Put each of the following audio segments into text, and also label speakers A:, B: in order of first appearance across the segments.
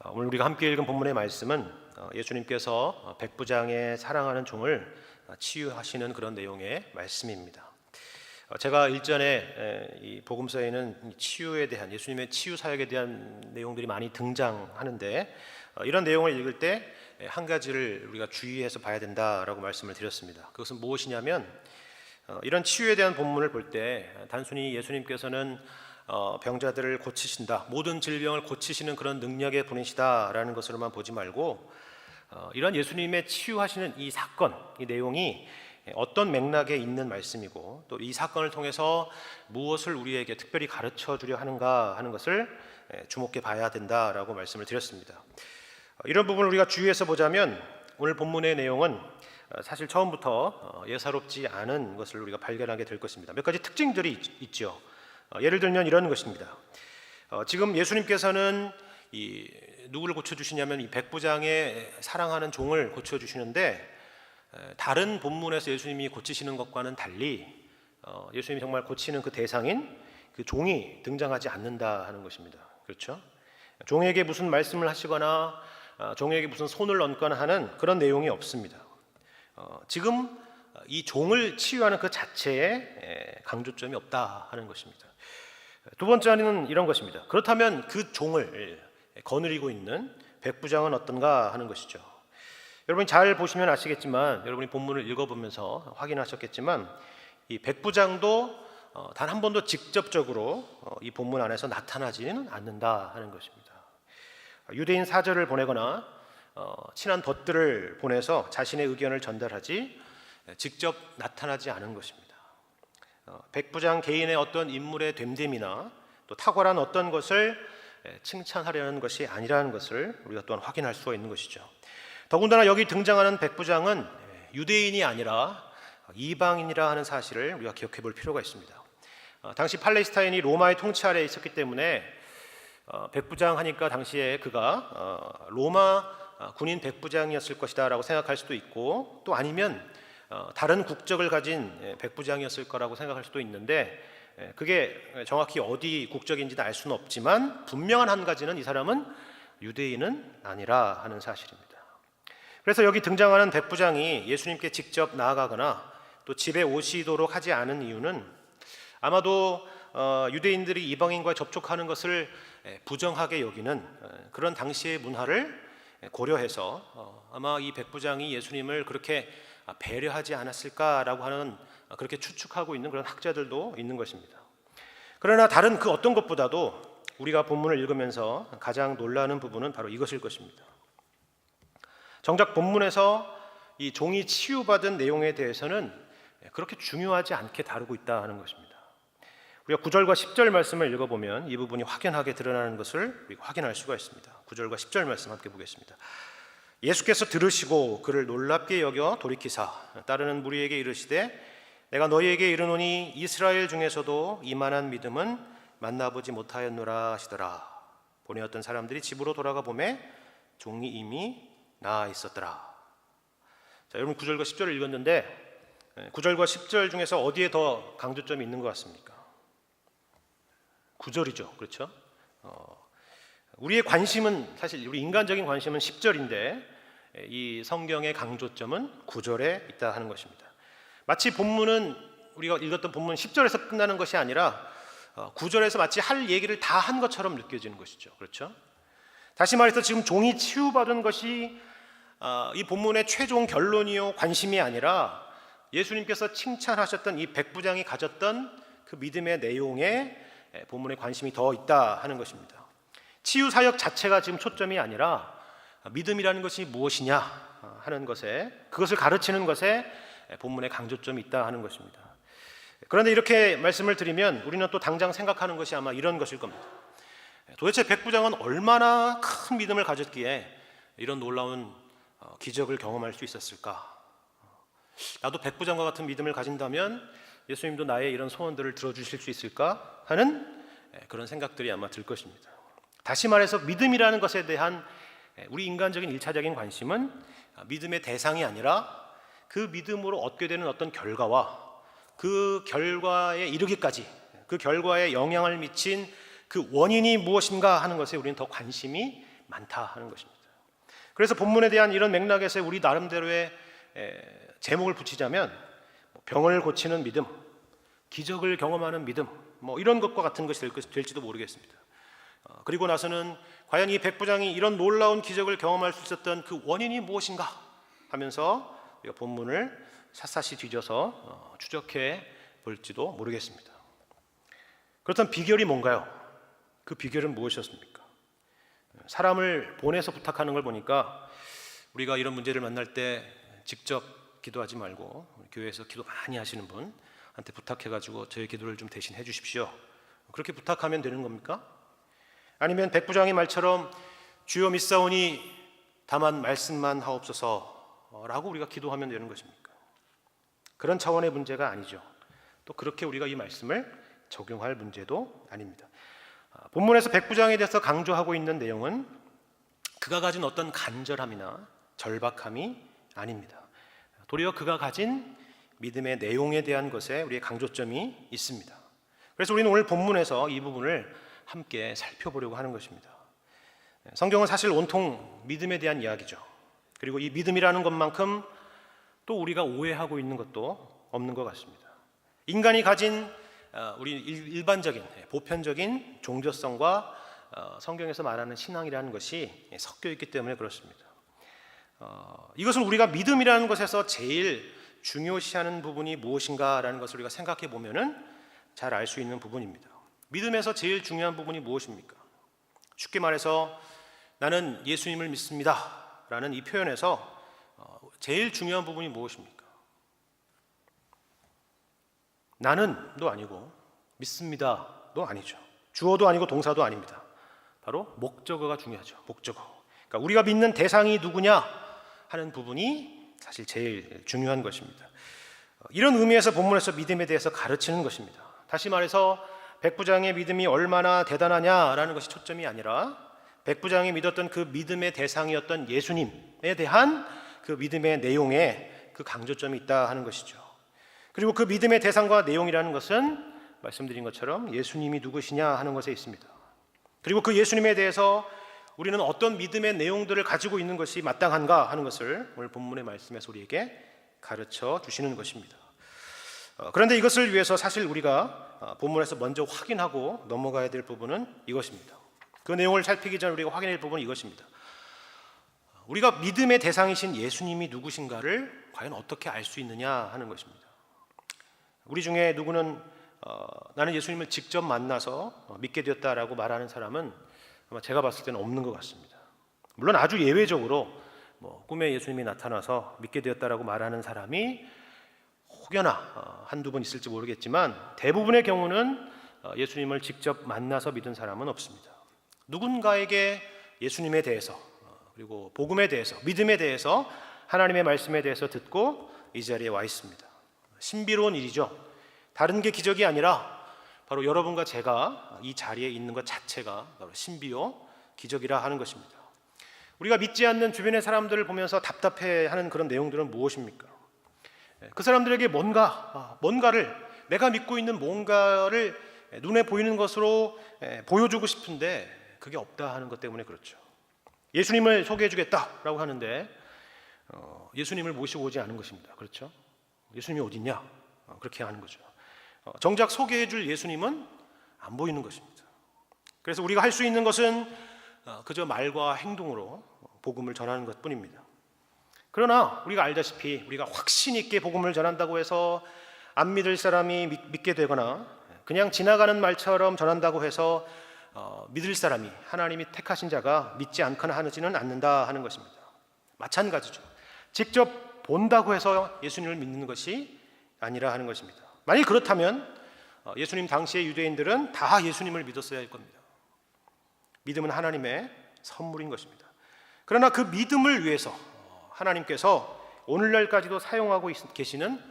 A: 오늘 우리가 함께 읽은 본문의 말씀은 예수님께서 백부장의 사랑하는 종을 치유하시는 그런 내용의 말씀입니다. 제가 일전에 이 복음서에는 치유에 대한, 예수님의 치유 사역에 대한 내용들이 많이 등장하는데, 이런 내용을 읽을 때 한 가지를 우리가 주의해서 봐야 된다라고 말씀을 드렸습니다. 그것은 무엇이냐면, 이런 치유에 대한 본문을 볼 때 단순히 예수님께서는 병자들을 고치신다, 모든 질병을 고치시는 그런 능력의 분이시다라는 것으로만 보지 말고, 이런 예수님의 치유하시는 이 사건, 이 내용이 어떤 맥락에 있는 말씀이고, 또 이 사건을 통해서 무엇을 우리에게 특별히 가르쳐 주려 하는가 하는 것을 주목해 봐야 된다라고 말씀을 드렸습니다. 이런 부분을 우리가 주의해서 보자면, 오늘 본문의 내용은 사실 처음부터 예사롭지 않은 것을 우리가 발견하게 될 것입니다. 몇 가지 특징들이 있죠. 예를 들면 이런 것입니다. 지금 예수님께서는 누구를 고쳐주시냐면 이 백부장의 사랑하는 종을 고쳐주시는데, 다른 본문에서 예수님이 고치시는 것과는 달리 예수님이 정말 고치는 그 대상인 그 종이 등장하지 않는다 하는 것입니다. 그렇죠? 종에게 무슨 말씀을 하시거나 종에게 무슨 손을 얹거나 하는 그런 내용이 없습니다. 지금 이 종을 치유하는 그 자체에 강조점이 없다 하는 것입니다. 두 번째는 이런 것입니다. 그렇다면 그 종을 거느리고 있는 백부장은 어떤가 하는 것이죠. 여러분이 잘 보시면 아시겠지만, 여러분이 본문을 읽어보면서 확인하셨겠지만, 이 백부장도 단 한 번도 직접적으로 이 본문 안에서 나타나지는 않는다 하는 것입니다. 유대인 사절을 보내거나 친한 벗들을 보내서 자신의 의견을 전달하지 직접 나타나지 않은 것입니다. 백부장 개인의 어떤 인물의 됨됨이나 또 탁월한 어떤 것을 칭찬하려는 것이 아니라는 것을 우리가 또한 확인할 수가 있는 것이죠. 더군다나 여기 등장하는 백부장은 유대인이 아니라 이방인이라 하는 사실을 우리가 기억해 볼 필요가 있습니다. 당시 팔레스타인이 로마의 통치 아래에 있었기 때문에 백부장 하니까 당시에 그가 로마 군인 백부장이었을 것이다 라고 생각할 수도 있고, 또 아니면 다른 국적을 가진 백부장이었을 거라고 생각할 수도 있는데, 그게 정확히 어디 국적인지는 알 수는 없지만 분명한 한 가지는 이 사람은 유대인은 아니라 하는 사실입니다. 그래서 여기 등장하는 백부장이 예수님께 직접 나아가거나 또 집에 오시도록 하지 않은 이유는, 아마도 유대인들이 이방인과 접촉하는 것을 부정하게 여기는 그런 당시의 문화를 고려해서 아마 이 백부장이 예수님을 그렇게 배려하지 않았을까라고 하는, 그렇게 추측하고 있는 그런 학자들도 있는 것입니다. 그러나 다른 그 어떤 것보다도 우리가 본문을 읽으면서 가장 놀라는 부분은 바로 이것일 것입니다. 정작 본문에서 이 종이 치유받은 내용에 대해서는 그렇게 중요하지 않게 다루고 있다 하는 것입니다. 우리가 9절과 10절 말씀을 읽어보면 이 부분이 확연하게 드러나는 것을 우리가 확인할 수가 있습니다. 9절과 10절 말씀 함께 보겠습니다. 예수께서 들으시고 그를 놀랍게 여겨 돌이키사 따르는 무리에게 이르시되, 내가 너희에게 이르노니 이스라엘 중에서도 이만한 믿음은 만나보지 못하였노라 하시더라. 보내었던 사람들이 집으로 돌아가 보매 종이 이미 나아 있었더라. 자, 여러분 9절과 10절을 읽었는데 9절과 10절 중에서 어디에 더 강조점이 있는 것 같습니까? 9절이죠. 그렇죠? 우리의 관심은, 사실 우리 인간적인 관심은 10절인데 이 성경의 강조점은 9절에 있다 하는 것입니다. 마치 본문은, 우리가 읽었던 본문 10절에서 끝나는 것이 아니라 9절에서 마치 할 얘기를 다 한 것처럼 느껴지는 것이죠. 그렇죠? 다시 말해서 지금 종이 치유받은 것이 이 본문의 최종 결론이요 관심이 아니라 예수님께서 칭찬하셨던 이 백부장이 가졌던 그 믿음의 내용에 본문에 관심이 더 있다 하는 것입니다. 치유 사역 자체가 지금 초점이 아니라 믿음이라는 것이 무엇이냐 하는 것에, 그것을 가르치는 것에 본문에 강조점이 있다 하는 것입니다. 그런데 이렇게 말씀을 드리면 우리는 또 당장 생각하는 것이 아마 이런 것일 겁니다. 도대체 백부장은 얼마나 큰 믿음을 가졌기에 이런 놀라운 기적을 경험할 수 있었을까? 나도 백부장과 같은 믿음을 가진다면 예수님도 나의 이런 소원들을 들어주실 수 있을까? 하는 그런 생각들이 아마 들 것입니다. 다시 말해서 믿음이라는 것에 대한 우리 인간적인 일차적인 관심은 믿음의 대상이 아니라 그 믿음으로 얻게 되는 어떤 결과와 그 결과에 이르기까지, 그 결과에 영향을 미친 그 원인이 무엇인가 하는 것에 우리는 더 관심이 많다 하는 것입니다. 그래서 본문에 대한 이런 맥락에서 우리 나름대로의 제목을 붙이자면 병을 고치는 믿음, 기적을 경험하는 믿음, 이런 것과 같은 것이 될지도 모르겠습니다. 그리고 나서는 과연 이 백부장이 이런 놀라운 기적을 경험할 수 있었던 그 원인이 무엇인가 하면서 우리가 본문을 샅샅이 뒤져서 추적해 볼지도 모르겠습니다. 그렇다면 비결이 뭔가요? 그 비결은 무엇이었습니까? 사람을 보내서 부탁하는 걸 보니까 우리가 이런 문제를 만날 때 직접 기도하지 말고 교회에서 기도 많이 하시는 분한테 부탁해가지고 저희 기도를 좀 대신 해주십시오, 그렇게 부탁하면 되는 겁니까? 아니면 백부장의 말처럼 주여 믿사오니 다만 말씀만 하옵소서 라고 우리가 기도하면 되는 것입니까? 그런 차원의 문제가 아니죠. 또 그렇게 우리가 이 말씀을 적용할 문제도 아닙니다. 본문에서 백부장에 대해서 강조하고 있는 내용은 그가 가진 어떤 간절함이나 절박함이 아닙니다. 도리어 그가 가진 믿음의 내용에 대한 것에 우리의 강조점이 있습니다. 그래서 우리는 오늘 본문에서 이 부분을 함께 살펴보려고 하는 것입니다. 성경은 사실 온통 믿음에 대한 이야기죠. 그리고 이 믿음이라는 것만큼 또 우리가 오해하고 있는 것도 없는 것 같습니다. 인간이 가진 우리 일반적인 보편적인 종교성과 성경에서 말하는 신앙이라는 것이 섞여 있기 때문에 그렇습니다. 이것은 우리가 믿음이라는 것에서 제일 중요시하는 부분이 무엇인가라는 것을 우리가 생각해 보면은 잘 알 수 있는 부분입니다. 믿음에서 제일 중요한 부분이 무엇입니까? 쉽게 말해서 나는 예수님을 믿습니다 라는 이 표현에서 제일 중요한 부분이 무엇입니까? 나는도 아니고 믿습니다도 아니죠. 주어도 아니고 동사도 아닙니다. 바로 목적어가 중요하죠. 목적어. 그러니까 우리가 믿는 대상이 누구냐 하는 부분이 사실 제일 중요한 것입니다. 이런 의미에서 본문에서 믿음에 대해서 가르치는 것입니다. 다시 말해서 백부장의 믿음이 얼마나 대단하냐라는 것이 초점이 아니라 백부장이 믿었던 그 믿음의 대상이었던 예수님에 대한 그 믿음의 내용에 그 강조점이 있다 하는 것이죠. 그리고 그 믿음의 대상과 내용이라는 것은 말씀드린 것처럼 예수님이 누구시냐 하는 것에 있습니다. 그리고 그 예수님에 대해서 우리는 어떤 믿음의 내용들을 가지고 있는 것이 마땅한가 하는 것을 오늘 본문의 말씀에서 우리에게 가르쳐 주시는 것입니다. 그런데 이것을 위해서 사실 우리가 본문에서 먼저 확인하고 넘어가야 될 부분은 이것입니다. 그 내용을 살피기 전에 우리가 확인할 부분은 이것입니다. 우리가 믿음의 대상이신 예수님이 누구신가를 과연 어떻게 알 수 있느냐 하는 것입니다. 우리 중에 누구는 나는 예수님을 직접 만나서 믿게 되었다라고 말하는 사람은 아마 제가 봤을 때는 없는 것 같습니다. 물론 아주 예외적으로 꿈에 예수님이 나타나서 믿게 되었다라고 말하는 사람이 혹여나 한두 번 있을지 모르겠지만 대부분의 경우는 예수님을 직접 만나서 믿은 사람은 없습니다. 누군가에게 예수님에 대해서 그리고 복음에 대해서 믿음에 대해서 하나님의 말씀에 대해서 듣고 이 자리에 와 있습니다. 신비로운 일이죠. 다른 게 기적이 아니라 바로 여러분과 제가 이 자리에 있는 것 자체가 바로 신비요 기적이라 하는 것입니다. 우리가 믿지 않는 주변의 사람들을 보면서 답답해하는 그런 내용들은 무엇입니까? 그 사람들에게 뭔가를 내가 믿고 있는 뭔가를 눈에 보이는 것으로 보여주고 싶은데 그게 없다 하는 것 때문에 그렇죠. 예수님을 소개해 주겠다라고 하는데 예수님을 모시고 오지 않은 것입니다. 그렇죠? 예수님이 어디 있냐? 그렇게 하는 거죠. 정작 소개해 줄 예수님은 안 보이는 것입니다. 그래서 우리가 할 수 있는 것은 그저 말과 행동으로 복음을 전하는 것뿐입니다. 그러나 우리가 알다시피 우리가 확신 있게 복음을 전한다고 해서 안 믿을 사람이 믿게 되거나 그냥 지나가는 말처럼 전한다고 해서 믿을 사람이 하나님이 택하신 자가 믿지 않거나 하지는 않는다 하는 것입니다. 마찬가지죠. 직접 본다고 해서 예수님을 믿는 것이 아니라 하는 것입니다. 만약 그렇다면 예수님 당시의 유대인들은 다 예수님을 믿었어야 할 겁니다. 믿음은 하나님의 선물인 것입니다. 그러나 그 믿음을 위해서 하나님께서 오늘날까지도 사용하고 계시는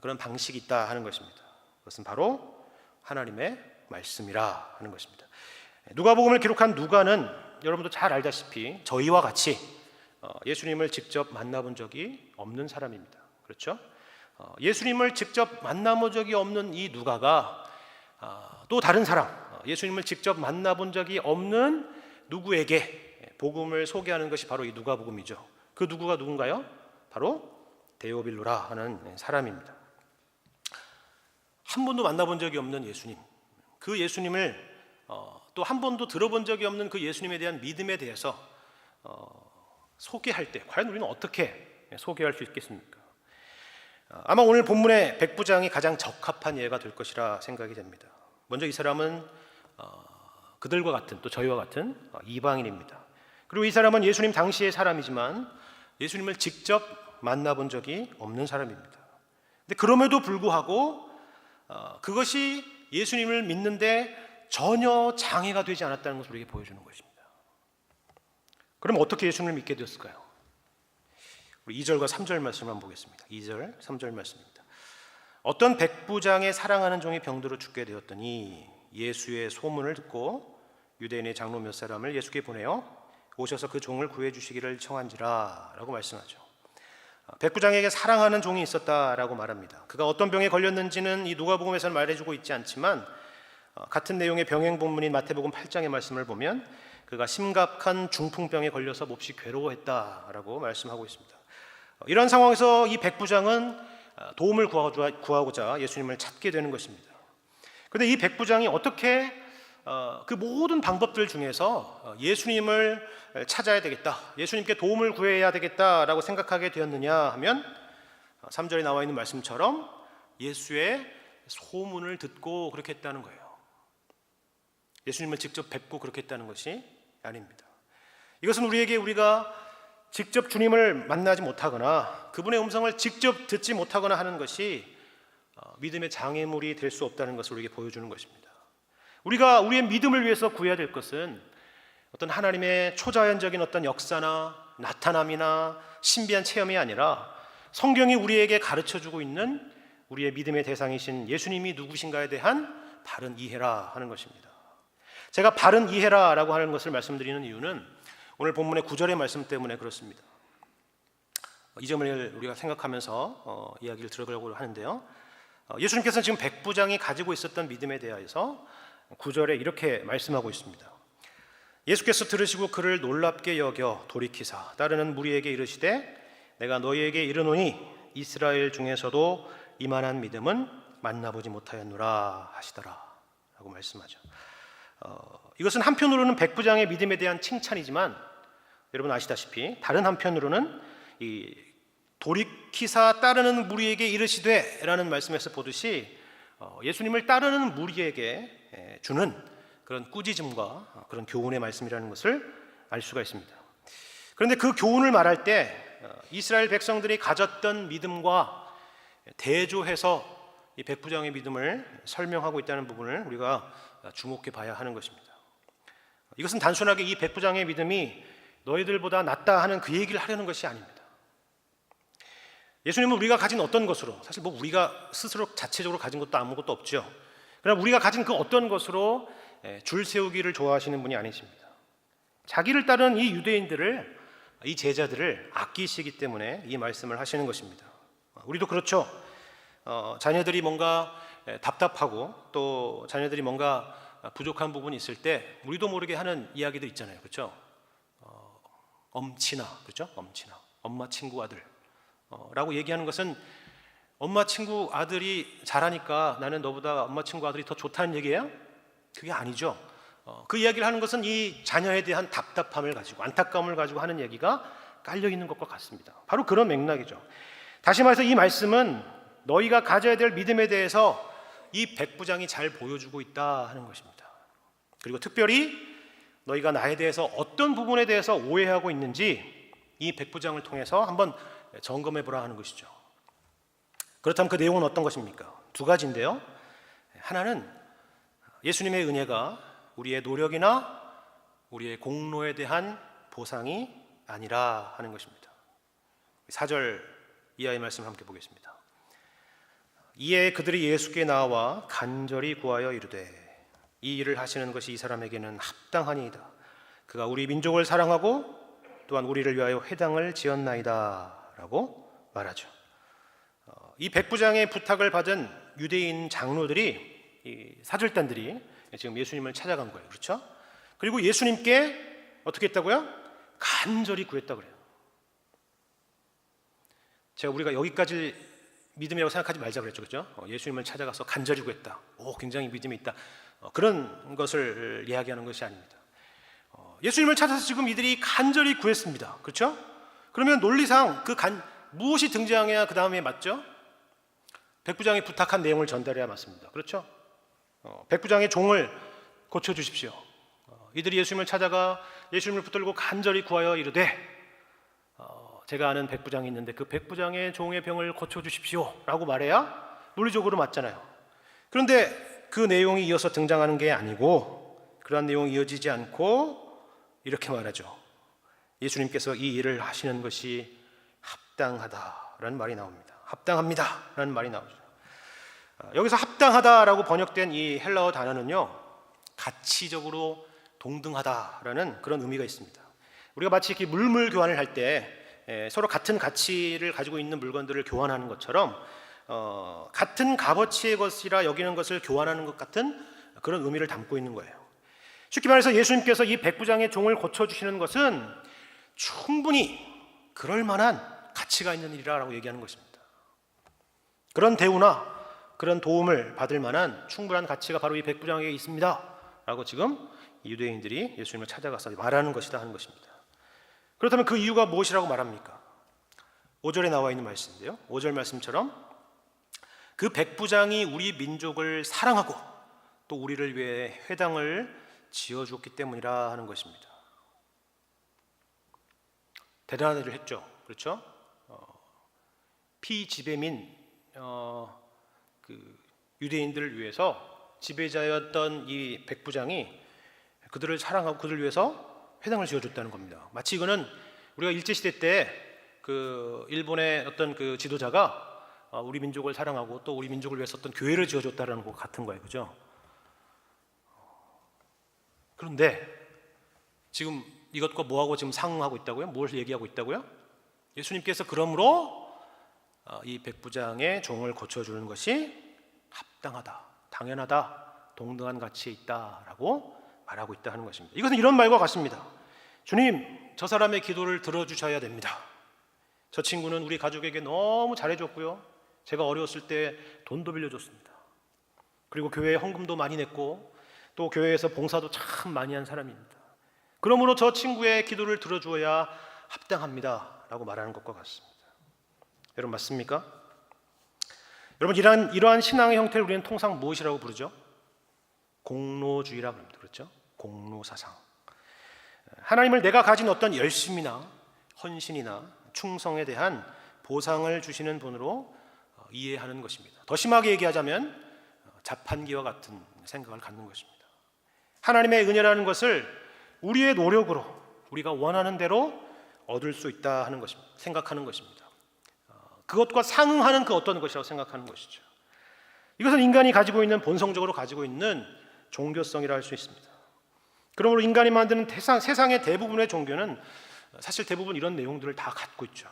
A: 그런 방식이 있다 하는 것입니다. 그것은 바로 하나님의 말씀이라 하는 것입니다. 누가복음을 기록한 누가는 여러분도 잘 알다시피 저희와 같이 예수님을 직접 만나본 적이 없는 사람입니다. 그렇죠? 예수님을 직접 만나본 적이 없는 이 누가가 또 다른 사람, 예수님을 직접 만나본 적이 없는 누구에게 복음을 소개하는 것이 바로 이 누가복음이죠. 그 누구가 누군가요? 바로 데오빌로라 하는 사람입니다. 한 번도 만나본 적이 없는 예수님, 그 예수님을 또 한 번도 들어본 적이 없는 그 예수님에 대한 믿음에 대해서 소개할 때 과연 우리는 어떻게 소개할 수 있겠습니까? 아마 오늘 본문의 백부장이 가장 적합한 예가 될 것이라 생각이 됩니다. 먼저 이 사람은 그들과 같은, 또 저희와 같은 이방인입니다. 그리고 이 사람은 예수님 당시의 사람이지만 예수님을 직접 만나본 적이 없는 사람입니다. 근데 그럼에도 불구하고 그것이 예수님을 믿는데 전혀 장애가 되지 않았다는 것을 우리에게 보여주는 것입니다. 그럼 어떻게 예수님을 믿게 되었을까요? 우리 2절과 3절 말씀을 한번 보겠습니다. 2절, 3절 말씀입니다. 어떤 백부장의 사랑하는 종이 병들어 죽게 되었더니 예수의 소문을 듣고 유대인의 장로 몇 사람을 예수께 보내어 오셔서 그 종을 구해 주시기를 청한지라 라고 말씀하죠. 백부장에게 사랑하는 종이 있었다라고 말합니다. 그가 어떤 병에 걸렸는지는 이 누가복음에서는 말해주고 있지 않지만 같은 내용의 병행 본문인 마태복음 8장의 말씀을 보면 그가 심각한 중풍병에 걸려서 몹시 괴로워했다라고 말씀하고 있습니다. 이런 상황에서 이 백부장은 도움을 구하고자 예수님을 찾게 되는 것입니다. 그런데 이 백부장이 어떻게 그 모든 방법들 중에서 예수님을 찾아야 되겠다, 예수님께 도움을 구해야 되겠다라고 생각하게 되었느냐 하면 3절에 나와 있는 말씀처럼 예수의 소문을 듣고 그렇게 했다는 거예요. 예수님을 직접 뵙고 그렇게 했다는 것이 아닙니다. 이것은 우리가 직접 주님을 만나지 못하거나 그분의 음성을 직접 듣지 못하거나 하는 것이 믿음의 장애물이 될 수 없다는 것을 우리에게 보여주는 것입니다. 우리가 우리의 믿음을 위해서 구해야 될 것은 어떤 하나님의 초자연적인 어떤 역사나 나타남이나 신비한 체험이 아니라 성경이 우리에게 가르쳐주고 있는 우리의 믿음의 대상이신 예수님이 누구신가에 대한 바른 이해라 하는 것입니다. 제가 바른 이해라라고 하는 것을 말씀드리는 이유는 오늘 본문의 9절의 말씀 때문에 그렇습니다. 이 점을 우리가 생각하면서 이야기를 들어보려고 하는데요. 예수님께서는 지금 백부장이 가지고 있었던 믿음에 대하여서 9절에 이렇게 말씀하고 있습니다. 예수께서 들으시고 그를 놀랍게 여겨 돌이키사 따르는 무리에게 이르시되 내가 너희에게 이르노니 이스라엘 중에서도 이만한 믿음은 만나보지 못하였노라 하시더라 라고 말씀하죠. 이것은 한편으로는 백부장의 믿음에 대한 칭찬이지만 여러분 아시다시피 다른 한편으로는 이 돌이키사 따르는 무리에게 이르시되 라는 말씀에서 보듯이 예수님을 따르는 무리에게 주는 그런 꾸짖음과 그런 교훈의 말씀이라는 것을 알 수가 있습니다. 그런데 그 교훈을 말할 때 이스라엘 백성들이 가졌던 믿음과 대조해서 이 백부장의 믿음을 설명하고 있다는 부분을 우리가 주목해 봐야 하는 것입니다. 이것은 단순하게 이 백부장의 믿음이 너희들보다 낫다 하는 그 얘기를 하려는 것이 아닙니다. 예수님은 우리가 가진 어떤 것으로, 사실 우리가 스스로 자체적으로 가진 것도 아무것도 없죠. 그러나 우리가 가진 그 어떤 것으로 줄 세우기를 좋아하시는 분이 아니십니다. 자기를 따르는 이 유대인들을, 이 제자들을 아끼시기 때문에 이 말씀을 하시는 것입니다. 우리도 그렇죠. 자녀들이 뭔가 답답하고 또 자녀들이 뭔가 부족한 부분이 있을 때 우리도 모르게 하는 이야기도 있잖아요. 그렇죠? 엄친아, 그렇죠? 엄친아, 엄마 친구 아들 라고 얘기하는 것은 엄마 친구 아들이 잘하니까 나는 너보다 엄마 친구 아들이 더 좋다는 얘기예요? 그게 아니죠. 그 이야기를 하는 것은 이 자녀에 대한 답답함을 가지고 안타까움을 가지고 하는 얘기가 깔려 있는 것과 같습니다. 바로 그런 맥락이죠. 다시 말해서 이 말씀은 너희가 가져야 될 믿음에 대해서 이 백부장이 잘 보여주고 있다 하는 것입니다. 그리고 특별히 너희가 나에 대해서 어떤 부분에 대해서 오해하고 있는지 이 백부장을 통해서 한번 점검해 보라 하는 것이죠. 그렇다면 그 내용은 어떤 것입니까? 두 가지인데요. 하나는 예수님의 은혜가 우리의 노력이나 우리의 공로에 대한 보상이 아니라 하는 것입니다. 4절 이하의 말씀을 함께 보겠습니다. 이에 그들이 예수께 나와 간절히 구하여 이르되 이 일을 하시는 것이 이 사람에게는 합당하니이다. 그가 우리 민족을 사랑하고 또한 우리를 위하여 회당을 지었나이다 라고 말하죠. 이 백부장의 부탁을 받은 유대인 장로들이, 이 사절단들이 지금 예수님을 찾아간 거예요. 그렇죠? 그리고 예수님께 어떻게 했다고요? 간절히 구했다 그래요. 제가 우리가 여기까지 믿음이라고 생각하지 말자 그랬죠, 그렇죠? 예수님을 찾아가서 간절히 구했다. 굉장히 믿음이 있다. 그런 것을 이야기하는 것이 아닙니다. 예수님을 찾아서 지금 이들이 간절히 구했습니다. 그렇죠? 그러면 논리상 무엇이 등장해야 그 다음에 맞죠? 백부장이 부탁한 내용을 전달해야 맞습니다. 그렇죠? 백부장의 종을 고쳐주십시오. 이들이 예수님을 찾아가 예수님을 붙들고 간절히 구하여 이르되 제가 아는 백부장이 있는데 그 백부장의 종의 병을 고쳐주십시오 라고 말해야 논리적으로 맞잖아요. 그런데 그 내용이 이어서 등장하는 게 아니고 그러한 내용이 이어지지 않고 이렇게 말하죠. 예수님께서 이 일을 하시는 것이 합당하다라는 말이 나옵니다. 합당합니다라는 말이 나오죠. 여기서 합당하다라고 번역된 이 헬라어 단어는요, 가치적으로 동등하다라는 그런 의미가 있습니다. 우리가 마치 이렇게 물물 교환을 할 때 서로 같은 가치를 가지고 있는 물건들을 교환하는 것처럼 같은 값어치의 것이라 여기는 것을 교환하는 것 같은 그런 의미를 담고 있는 거예요. 쉽게 말해서 예수님께서 이 백부장의 종을 고쳐주시는 것은 충분히 그럴 만한 가치가 있는 일이라고 얘기하는 것입니다. 그런 대우나 그런 도움을 받을 만한 충분한 가치가 바로 이 백부장에게 있습니다 라고 지금 유대인들이 예수님을 찾아가서 말하는 것이다 하는 것입니다. 그렇다면 그 이유가 무엇이라고 말합니까? 5절에 나와 있는 말씀인데요, 5절 말씀처럼 그 백부장이 우리 민족을 사랑하고 또 우리를 위해 회당을 지어주었기 때문이라 하는 것입니다. 대단한 일을 했죠. 그렇죠? 피지배민 그 유대인들을 위해서 지배자였던 이 백부장이 그들을 사랑하고 그들을 위해서 회당을 지어줬다는 겁니다. 마치 이거는 우리가 일제시대 때 그 일본의 어떤 그 지도자가 우리 민족을 사랑하고 또 우리 민족을 위해서 어떤 교회를 지어줬다는 것 같은 거예요. 그죠? 그런데 지금 이것과 뭐하고 지금 상응하고 있다고요? 무엇을 얘기하고 있다고요? 예수님께서 그러므로 이 백부장의 종을 고쳐주는 것이 합당하다, 당연하다, 동등한 가치에 있다라고 말하고 있다 하는 것입니다. 이것은 이런 말과 같습니다. 주님, 저 사람의 기도를 들어주셔야 됩니다. 저 친구는 우리 가족에게 너무 잘해줬고요, 제가 어려웠을 때 돈도 빌려줬습니다. 그리고 교회에 헌금도 많이 냈고 또 교회에서 봉사도 참 많이 한 사람입니다. 그러므로 저 친구의 기도를 들어주어야 합당합니다 라고 말하는 것과 같습니다. 여러분 맞습니까? 여러분 이러한 신앙의 형태를 우리는 통상 무엇이라고 부르죠? 공로주의라고 합니다. 그렇죠? 공로사상. 하나님을 내가 가진 어떤 열심이나 헌신이나 충성에 대한 보상을 주시는 분으로 이해하는 것입니다. 더 심하게 얘기하자면 자판기와 같은 생각을 갖는 것입니다. 하나님의 은혜라는 것을 우리의 노력으로 우리가 원하는 대로 얻을 수 있다 하는 것입니다. 생각하는 것입니다. 그것과 상응하는 그 어떤 것이라고 생각하는 것이죠. 이것은 인간이 가지고 있는 본성적으로 가지고 있는 종교성이라 할 수 있습니다. 그러므로 인간이 만드는 세상의 대부분의 종교는 사실 대부분 이런 내용들을 다 갖고 있죠.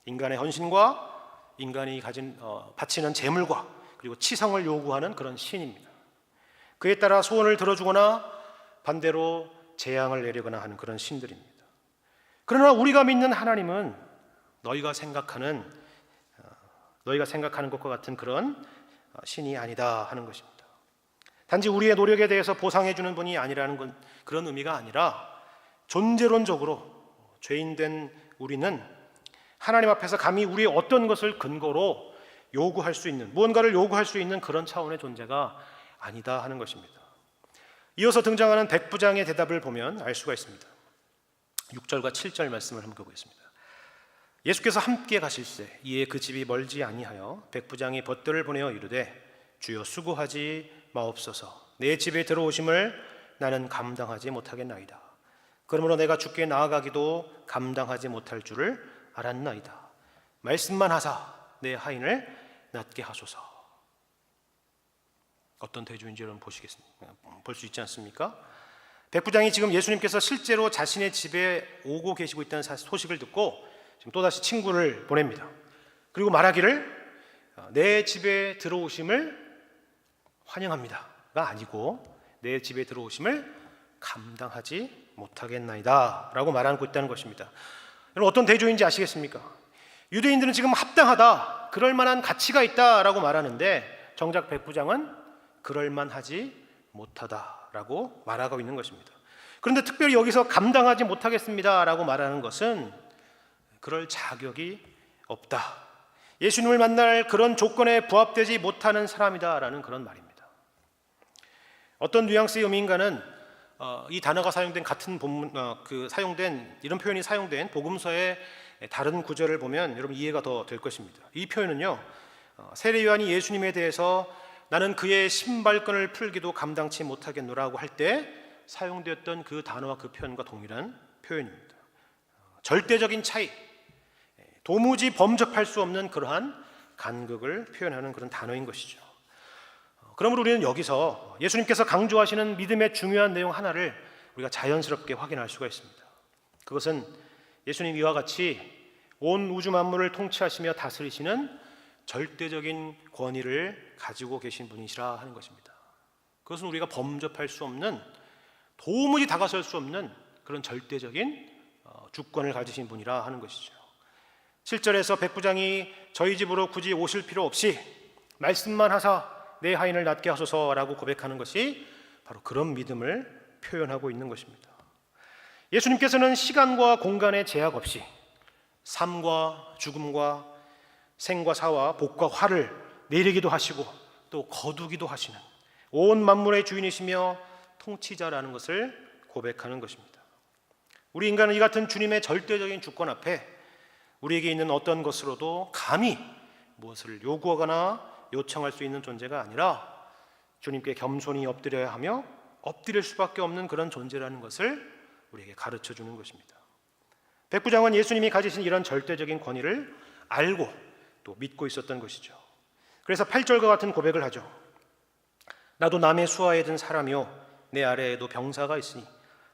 A: 인간의 헌신과 인간이 바치는 재물과 그리고 치성을 요구하는 그런 신입니다. 그에 따라 소원을 들어주거나 반대로 재앙을 내리거나 하는 그런 신들입니다. 그러나 우리가 믿는 하나님은 너희가 생각하는 것과 같은 그런 신이 아니다 하는 것입니다. 단지 우리의 노력에 대해서 보상해 주는 분이 아니라는 건 그런 의미가 아니라 존재론적으로 죄인된 우리는 하나님 앞에서 감히 우리의 어떤 것을 근거로 요구할 수 있는, 무언가를 요구할 수 있는 그런 차원의 존재가 아니다 하는 것입니다. 이어서 등장하는 백부장의 대답을 보면 알 수가 있습니다. 6절과 7절 말씀을 한번 보겠습니다. 예수께서 함께 가실새 이에 그 집이 멀지 아니하여 백부장이 벗들을 보내어 이르되 주여 수고하지 마옵소서, 내 집에 들어오심을 나는 감당하지 못하겠나이다. 그러므로 내가 주께 나아가기도 감당하지 못할 줄을 알았나이다. 말씀만 하사 내 하인을 낫게 하소서. 어떤 대조인지 여러분 볼 수 있지 않습니까? 백부장이 지금 예수님께서 실제로 자신의 집에 오고 계시고 있다는 소식을 듣고 지금 또다시 친구를 보냅니다. 그리고 말하기를 내 집에 들어오심을 환영합니다가 아니고 내 집에 들어오심을 감당하지 못하겠나이다 라고 말하고 있다는 것입니다. 여러분, 어떤 대조인지 아시겠습니까? 유대인들은 지금 합당하다, 그럴 만한 가치가 있다라고 말하는데 정작 백부장은 그럴 만하지 못하다라고 말하고 있는 것입니다. 그런데 특별히 여기서 감당하지 못하겠습니다라고 말하는 것은 그럴 자격이 없다, 예수님을 만날 그런 조건에 부합되지 못하는 사람이다라는 그런 말입니다. 어떤 뉘앙스의 의미인가는 이 단어가 사용된 같은 본문, 사용된 이런 표현이 사용된 복음서의 다른 구절을 보면 여러분 이해가 더 될 것입니다. 이 표현은요, 세례 요한이 예수님에 대해서 나는 그의 신발끈을 풀기도 감당치 못하겠노라고 할 때 사용되었던 그 단어와 그 표현과 동일한 표현입니다. 절대적인 차이, 도무지 범접할 수 없는 그러한 간극을 표현하는 그런 단어인 것이죠. 그러므로 우리는 여기서 예수님께서 강조하시는 믿음의 중요한 내용 하나를 우리가 자연스럽게 확인할 수가 있습니다. 그것은 예수님 이와 같이 온 우주 만물을 통치하시며 다스리시는 절대적인 권위를 가지고 계신 분이시라 하는 것입니다. 그것은 우리가 범접할 수 없는, 도무지 다가설 수 없는 그런 절대적인 주권을 가지신 분이라 하는 것이죠. 7절에서 백부장이 저희 집으로 굳이 오실 필요 없이 말씀만 하사 내 하인을 낫게 하소서라고 고백하는 것이 바로 그런 믿음을 표현하고 있는 것입니다. 예수님께서는 시간과 공간의 제약 없이 삶과 죽음과 생과 사와 복과 화를 내리기도 하시고 또 거두기도 하시는 온 만물의 주인이시며 통치자라는 것을 고백하는 것입니다. 우리 인간은 이 같은 주님의 절대적인 주권 앞에 우리에게 있는 어떤 것으로도 감히 무엇을 요구하거나 요청할 수 있는 존재가 아니라 주님께 겸손히 엎드려야 하며 엎드릴 수밖에 없는 그런 존재라는 것을 우리에게 가르쳐 주는 것입니다. 백부장은 예수님이 가지신 이런 절대적인 권위를 알고 또 믿고 있었던 것이죠. 그래서 8절과 같은 고백을 하죠. 나도 남의 수하에 든 사람이요 내 아래에도 병사가 있으니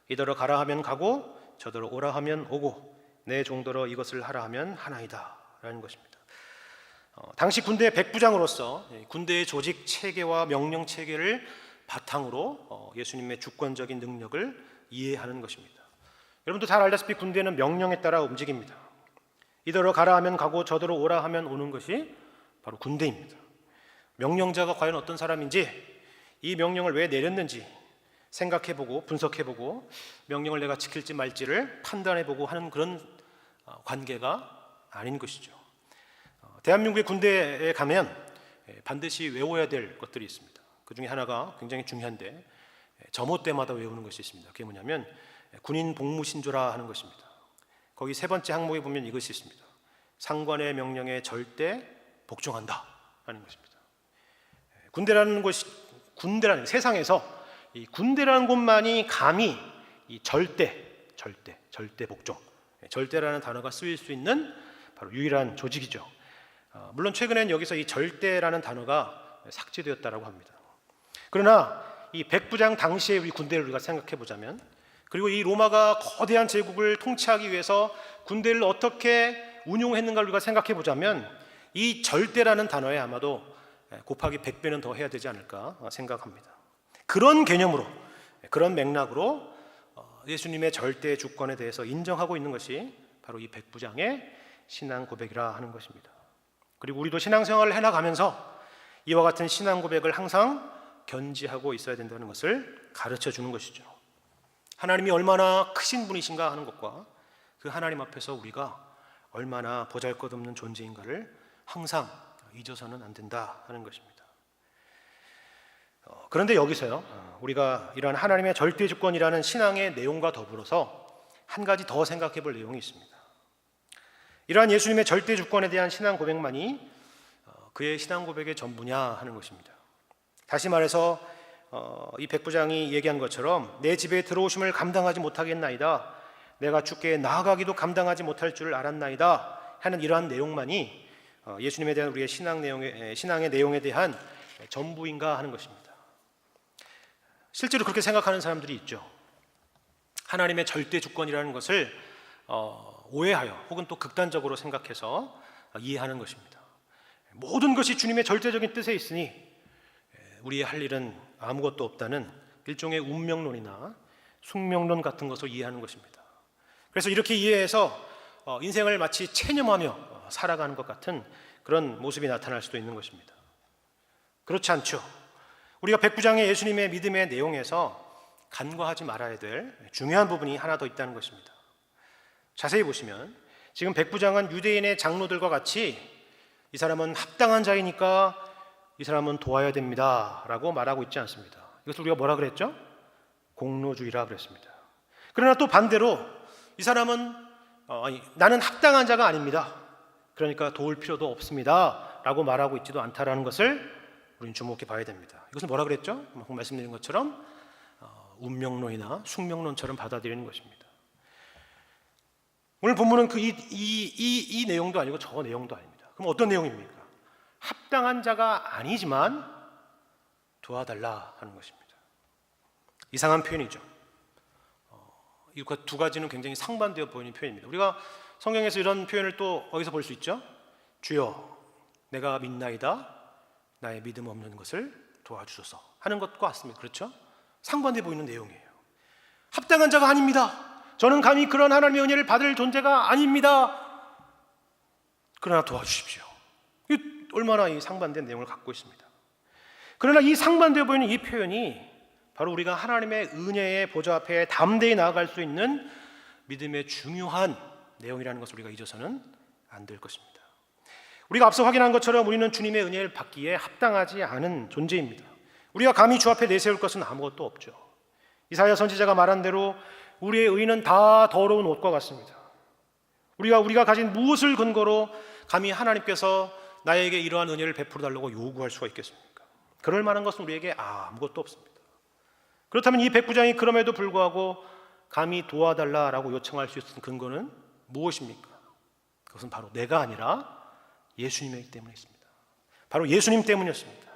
A: 이더러 가라 하면 가고 저더러 오라 하면 오고 내 종더러 이것을 하라 하면 하나이다 라는 것입니다. 당시 군대의 백부장으로서 군대의 조직 체계와 명령 체계를 바탕으로 예수님의 주권적인 능력을 이해하는 것입니다. 여러분도 잘 알다시피 군대는 명령에 따라 움직입니다. 이더러 가라 하면 가고 저더러 오라 하면 오는 것이 바로 군대입니다. 명령자가 과연 어떤 사람인지, 이 명령을 왜 내렸는지 생각해보고 분석해보고 명령을 내가 지킬지 말지를 판단해보고 하는 그런 관계가 아닌 것이죠. 대한민국의 군대에 가면 반드시 외워야 될 것들이 있습니다. 그 중에 하나가 굉장히 중요한데 점호 때마다 외우는 것이 있습니다. 그게 뭐냐면 군인 복무신조라 하는 것입니다. 거기 세 번째 항목에 보면 이것이 있습니다. 상관의 명령에 절대 복종한다 하는 것입니다. 군대라는 것이, 군대라는 세상에서 이 군대라는 곳만이 감히 이 절대 복종, 절대라는 단어가 쓰일 수 있는 바로 유일한 조직이죠. 물론 최근엔 여기서 이 절대라는 단어가 삭제되었다라고 합니다. 그러나 이 백부장 당시의 우리 군대를 우리가 생각해 보자면, 그리고 이 로마가 거대한 제국을 통치하기 위해서 군대를 어떻게 운용했는가를 우리가 생각해 보자면 이 절대라는 단어에 아마도 곱하기 100배는 더 해야 되지 않을까 생각합니다. 그런 개념으로, 그런 맥락으로 예수님의 절대 주권에 대해서 인정하고 있는 것이 바로 이 백부장의 신앙 고백이라 하는 것입니다. 그리고 우리도 신앙생활을 해나가면서 이와 같은 신앙 고백을 항상 견지하고 있어야 된다는 것을 가르쳐 주는 것이죠. 하나님이 얼마나 크신 분이신가 하는 것과 그 하나님 앞에서 우리가 얼마나 보잘것없는 존재인가를 항상 잊어서는 안 된다 하는 것입니다. 그런데 여기서요, 우리가 이러한 하나님의 절대 주권이라는 신앙의 내용과 더불어서 한 가지 더 생각해 볼 내용이 있습니다. 이러한 예수님의 절대 주권에 대한 신앙 고백만이 그의 신앙 고백의 전부냐 하는 것입니다. 다시 말해서 이 백부장이 얘기한 것처럼 내 집에 들어오심을 감당하지 못하겠나이다, 내가 주께 나아가기도 감당하지 못할 줄 알았나이다 하는 이러한 내용만이 예수님에 대한 우리의 신앙의 내용에 대한 전부인가 하는 것입니다. 실제로 그렇게 생각하는 사람들이 있죠. 하나님의 절대 주권이라는 것을 오해하여 혹은 또 극단적으로 생각해서 이해하는 것입니다. 모든 것이 주님의 절대적인 뜻에 있으니 우리의 할 일은 아무것도 없다는 일종의 운명론이나 숙명론 같은 것을 이해하는 것입니다. 그래서 이렇게 이해해서 인생을 마치 체념하며 살아가는 것 같은 그런 모습이 나타날 수도 있는 것입니다. 그렇지 않죠. 우리가 백부장의 예수님의 믿음의 내용에서 간과하지 말아야 될 중요한 부분이 하나 더 있다는 것입니다. 자세히 보시면 지금 백부장은 유대인의 장로들과 같이 이 사람은 합당한 자이니까 이 사람은 도와야 됩니다 라고 말하고 있지 않습니다. 이것을 우리가 뭐라 그랬죠? 공로주의라 그랬습니다. 그러나 또 반대로 이 사람은 나는 합당한 자가 아닙니다, 그러니까 도울 필요도 없습니다 라고 말하고 있지도 않다라는 것을 우리는 주목해 봐야 됩니다. 이것은 뭐라 그랬죠? 방금 말씀드린 것처럼 운명론이나 숙명론처럼 받아들이는 것입니다. 오늘 본문은 이 내용도 아니고 저 내용도 아닙니다. 그럼 어떤 내용입니까? 합당한 자가 아니지만 도와달라 하는 것입니다. 이상한 표현이죠. 이 두 가지는 굉장히 상반되어 보이는 표현입니다. 우리가 성경에서 이런 표현을 또 어디서 볼 수 있죠? 주여 내가 믿나이다, 나의 믿음 없는 것을 도와주소서 하는 것과 같습니다. 그렇죠? 상반되어 보이는 내용이에요. 합당한 자가 아닙니다, 저는 감히 그런 하나님의 은혜를 받을 존재가 아닙니다, 그러나 도와주십시오. 이 얼마나 이 상반된 내용을 갖고 있습니다. 그러나 이 상반되어 보이는 이 표현이 바로 우리가 하나님의 은혜의 보좌 앞에 담대히 나아갈 수 있는 믿음의 중요한 내용이라는 것을 우리가 잊어서는 안 될 것입니다. 우리가 앞서 확인한 것처럼 우리는 주님의 은혜를 받기에 합당하지 않은 존재입니다. 우리가 감히 주 앞에 내세울 것은 아무것도 없죠. 이사야 선지자가 말한 대로 우리의 의는 다 더러운 옷과 같습니다. 우리가 가진 무엇을 근거로 감히 하나님께서 나에게 이러한 은혜를 베풀어 달라고 요구할 수가 있겠습니까? 그럴 만한 것은 우리에게 아무것도 없습니다. 그렇다면 이 백부장이 그럼에도 불구하고 감히 도와달라라고 요청할 수 있는 근거는 무엇입니까? 그것은 바로 내가 아니라 예수님이기 때문에 있습니다. 바로 예수님 때문이었습니다.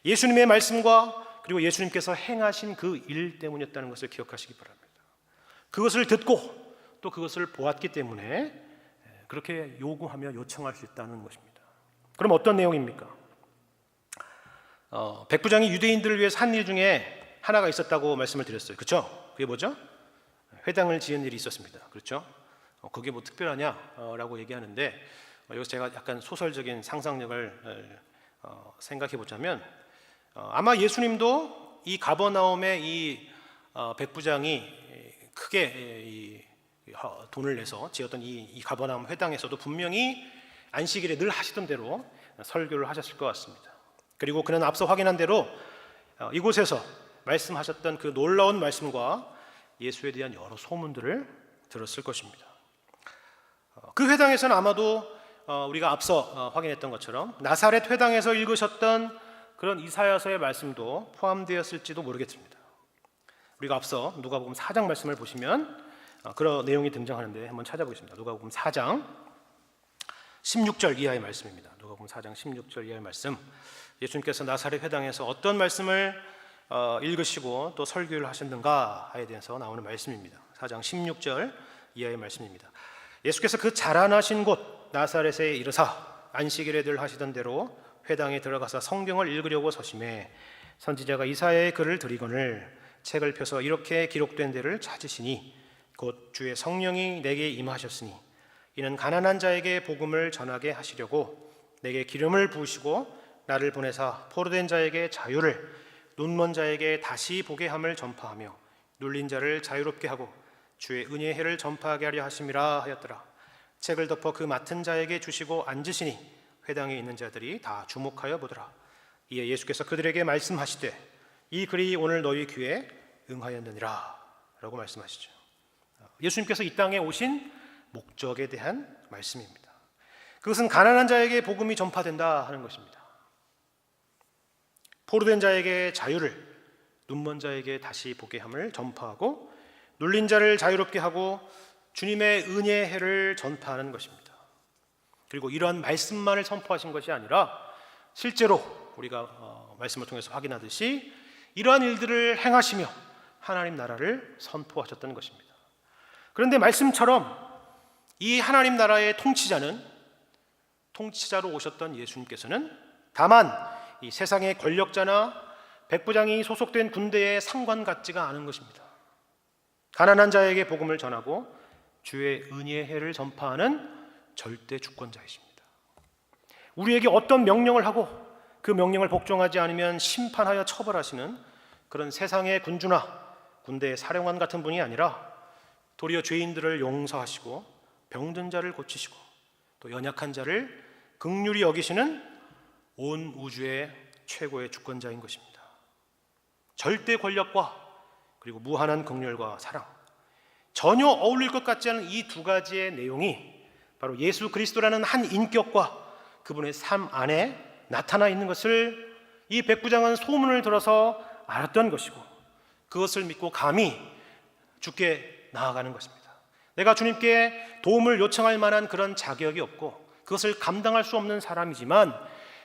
A: 예수님의 말씀과 그리고 예수님께서 행하신 그 일 때문이었다는 것을 기억하시기 바랍니다. 그것을 듣고 또 그것을 보았기 때문에 그렇게 요구하며 요청할 수 있다는 것입니다. 그럼 어떤 내용입니까? 백부장이 유대인들을 위해서 한 일 중에 하나가 있었다고 말씀을 드렸어요. 그렇죠? 그게 뭐죠? 회당을 지은 일이 있었습니다. 그렇죠? 그게 뭐 특별하냐라고 얘기하는데 여기서 제가 약간 소설적인 상상력을 생각해 보자면 아마 예수님도 이 가버나움의 이 백부장이 크게 돈을 내서 지었던 이 가버나움 회당에서도 분명히 안식일에 늘 하시던 대로 설교를 하셨을 것 같습니다. 그리고 그는 앞서 확인한 대로 이곳에서 말씀하셨던 그 놀라운 말씀과 예수에 대한 여러 소문들을 들었을 것입니다. 그 회당에서는 아마도 우리가 앞서 확인했던 것처럼 나사렛 회당에서 읽으셨던 그런 이사야서의 말씀도 포함되었을지도 모르겠습니다. 우리가 앞서 누가복음 4장 말씀을 보시면 그런 내용이 등장하는데 한번 찾아보겠습니다. 누가복음 4장 16절 이하의 말씀입니다. 누가복음 4장 16절 이하의 말씀. 예수님께서 나사렛 회당에서 어떤 말씀을 읽으시고 또 설교를 하셨는가에 대해서 나오는 말씀입니다. 4장 16절 이하의 말씀입니다. 예수께서 그 자라나신 곳 나사렛에 이르사 안식일에 늘 하시던 대로 회당에 들어가서 성경을 읽으려고 서심해 선지자가 이사야의 글을 들이거늘 책을 펴서 이렇게 기록된 데를 찾으시니 곧 주의 성령이 내게 임하셨으니 이는 가난한 자에게 복음을 전하게 하시려고 내게 기름을 부으시고 나를 보내사 포로된 자에게 자유를 눈먼 자에게 다시 보게 함을 전파하며 눌린 자를 자유롭게 하고 주의 은혜의 해를 전파하게 하려 하심이라 하였더라. 책을 덮어 그 맡은 자에게 주시고 앉으시니 회당에 있는 자들이 다 주목하여 보더라. 이에 예수께서 그들에게 말씀하시되 이 글이 오늘 너희 귀에 응하였느니라 라고 말씀하시죠. 예수님께서 이 땅에 오신 목적에 대한 말씀입니다. 그것은 가난한 자에게 복음이 전파된다 하는 것입니다. 포로된 자에게 자유를, 눈먼 자에게 다시 보게 함을 전파하고 눌린 자를 자유롭게 하고 주님의 은혜의 해를 전파하는 것입니다. 그리고 이러한 말씀만을 선포하신 것이 아니라 실제로 우리가 말씀을 통해서 확인하듯이 이러한 일들을 행하시며 하나님 나라를 선포하셨던 것입니다. 그런데 말씀처럼 이 하나님 나라의 통치자로 오셨던 예수님께서는 다만 이 세상의 권력자나 백부장이 소속된 군대에 상관 같지가 않은 것입니다. 가난한 자에게 복음을 전하고 주의 은혜의 해를 전파하는 절대 주권자이십니다. 우리에게 어떤 명령을 하고 그 명령을 복종하지 않으면 심판하여 처벌하시는 그런 세상의 군주나 군대의 사령관 같은 분이 아니라 도리어 죄인들을 용서하시고 병든 자를 고치시고 또 연약한 자를 긍휼히 여기시는 온 우주의 최고의 주권자인 것입니다. 절대 권력과 그리고 무한한 긍휼과 사랑, 전혀 어울릴 것 같지 않은 이 두 가지의 내용이 바로 예수 그리스도라는 한 인격과 그분의 삶 안에 나타나 있는 것을 이 백부장은 소문을 들어서 알았던 것이고 그것을 믿고 감히 주께 나아가는 것입니다. 내가 주님께 도움을 요청할 만한 그런 자격이 없고 그것을 감당할 수 없는 사람이지만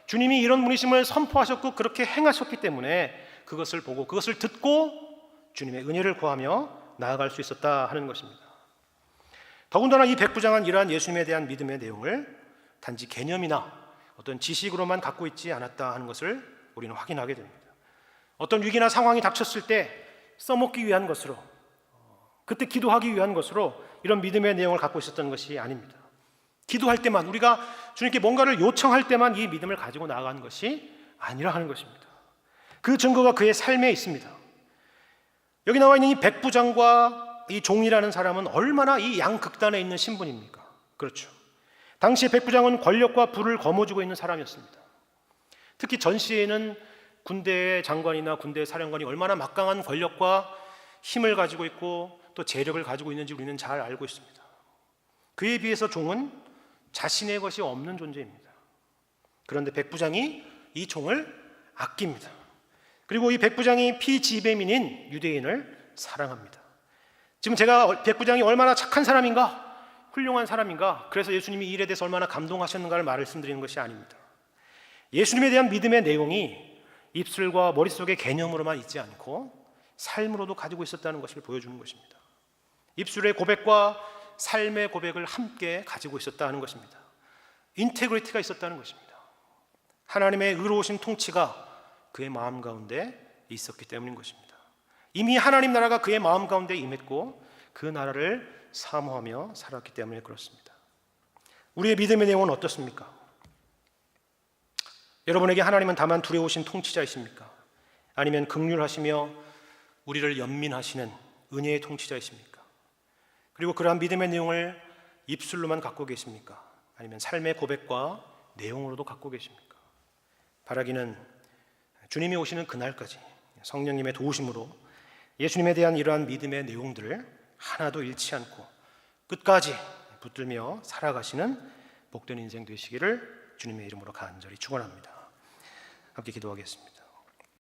A: 주님이 이런 분이심을 선포하셨고 그렇게 행하셨기 때문에 그것을 보고 그것을 듣고 주님의 은혜를 구하며 나아갈 수 있었다 하는 것입니다. 더군다나 이 백부장은 이러한 예수님에 대한 믿음의 내용을 단지 개념이나 어떤 지식으로만 갖고 있지 않았다 하는 것을 우리는 확인하게 됩니다. 어떤 위기나 상황이 닥쳤을 때 써먹기 위한 것으로, 그때 기도하기 위한 것으로 이런 믿음의 내용을 갖고 있었던 것이 아닙니다. 기도할 때만, 우리가 주님께 뭔가를 요청할 때만 이 믿음을 가지고 나아가는 것이 아니라 하는 것입니다. 그 증거가 그의 삶에 있습니다. 여기 나와 있는 이 백부장과 이 종이라는 사람은 얼마나 이 양극단에 있는 신분입니까? 그렇죠. 당시 백부장은 권력과 부를 거머쥐고 있는 사람이었습니다. 특히 전시에는 군대의 장관이나 군대의 사령관이 얼마나 막강한 권력과 힘을 가지고 있고 또 재력을 가지고 있는지 우리는 잘 알고 있습니다. 그에 비해서 종은 자신의 것이 없는 존재입니다. 그런데 백부장이 이 종을 아낍니다. 그리고 이 백부장이 피지배민인 유대인을 사랑합니다. 지금 제가 백부장이 얼마나 착한 사람인가, 훌륭한 사람인가, 그래서 예수님이 이 일에 대해서 얼마나 감동하셨는가를 말씀드리는 것이 아닙니다. 예수님에 대한 믿음의 내용이 입술과 머릿속의 개념으로만 있지 않고 삶으로도 가지고 있었다는 것을 보여주는 것입니다. 입술의 고백과 삶의 고백을 함께 가지고 있었다는 것입니다. 인테그리티가 있었다는 것입니다. 하나님의 의로우신 통치가 그의 마음 가운데 있었기 때문인 것입니다. 이미 하나님 나라가 그의 마음 가운데 임했고 그 나라를 사모하며 살았기 때문에 그렇습니다. 우리의 믿음의 내용은 어떻습니까? 여러분에게 하나님은 다만 두려우신 통치자이십니까? 아니면 긍휼하시며 우리를 연민하시는 은혜의 통치자이십니까? 그리고 그러한 믿음의 내용을 입술로만 갖고 계십니까? 아니면 삶의 고백과 내용으로도 갖고 계십니까? 바라기는 주님이 오시는 그날까지 성령님의 도우심으로 예수님에 대한 이러한 믿음의 내용들을 하나도 잃지 않고 끝까지 붙들며 살아가시는 복된 인생 되시기를 주님의 이름으로 간절히 축원합니다. 함께 기도하겠습니다.